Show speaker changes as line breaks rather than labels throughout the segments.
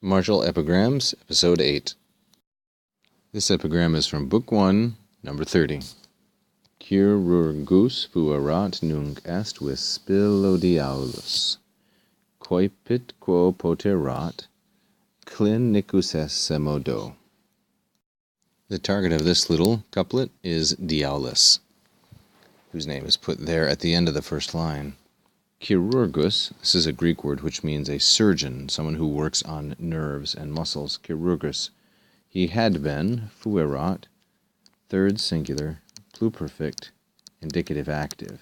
Martial Epigrams, Episode 8. This epigram is from Book 1, number 30. Chirurgus fuerat nunc est vis spilodiaulus, coipit quo poterat, clinicus esse modo. The target of this little couplet is Diaulus, whose name is put there at the end of the first line. Chirurgus, this is a Greek word which means a surgeon, someone who works on nerves and muscles. Chirurgus. He had been, fuerat, third singular, pluperfect, indicative active.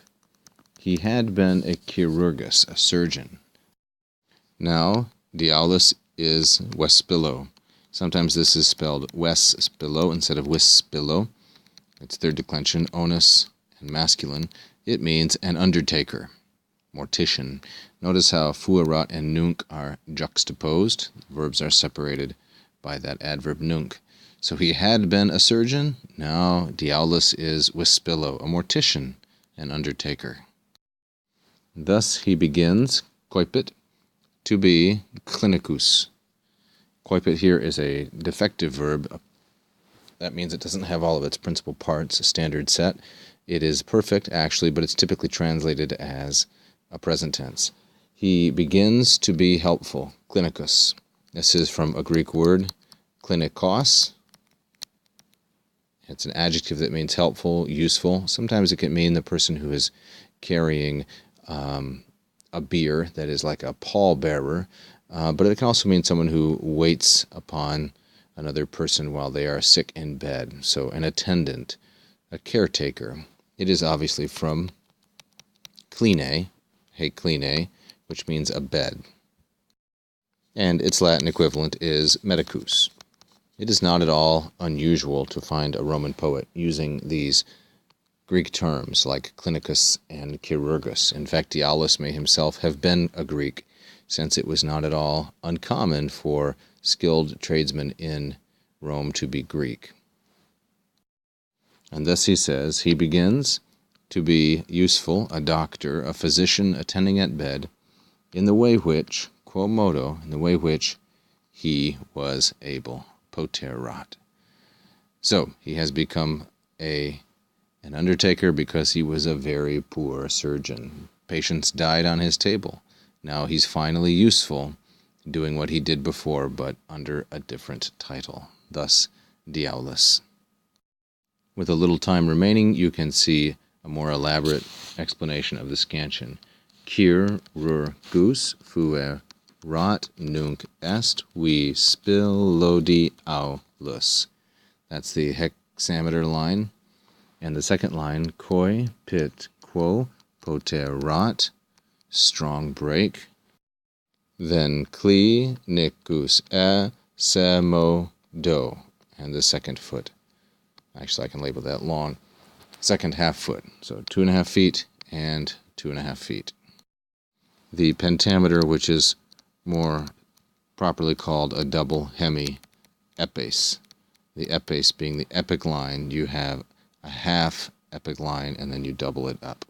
He had been a chirurgus, a surgeon. Now, Diaulus is Wespilo. Sometimes this is spelled Wespilo instead of Wispilo. It's third declension, onus, and masculine. It means an undertaker. Mortician. Notice how fuerat and nunc are juxtaposed. The verbs are separated by that adverb nunc. So he had been a surgeon. Now Diaulus is Wispilo, a mortician, an undertaker. Thus he begins, coipit, to be clinicus. Coipit here is a defective verb. That means it doesn't have all of its principal parts, a standard set. It is perfect, actually, but it's typically translated as a present tense. He begins to be helpful, clinicus. This is from a Greek word, klinikos. It's an adjective that means helpful, useful. Sometimes it can mean the person who is carrying a bier that is like a pallbearer, but it can also mean someone who waits upon another person while they are sick in bed. So an attendant, a caretaker. It is obviously from kline, kline, which means a bed. And its Latin equivalent is medicus. It is not at all unusual to find a Roman poet using these Greek terms like clinicus and chirurgus. In fact, Diaulus may himself have been a Greek, since it was not at all uncommon for skilled tradesmen in Rome to be Greek. And thus he says, he begins to be useful, a doctor, a physician attending at bed, in the way which, quo modo, in the way which he was able, poterat. So, he has become an undertaker because he was a very poor surgeon. Patients died on his table. Now he's finally useful, doing what he did before, but under a different title. Thus, Diaulus. With a little time remaining, you can see a more elaborate explanation of the scansion. Chirurgus fuerat nunc est vis spilodiaulus. That's the hexameter line. And the second line, koi pit quo poterat, strong break. Then clinicus esse modo, and the second foot. Actually, I can label that long. Second half foot, so 2.5 feet and 2.5 feet. The pentameter, which is more properly called a double hemi epes. The epes being the epic line, you have a half epic line and then you double it up.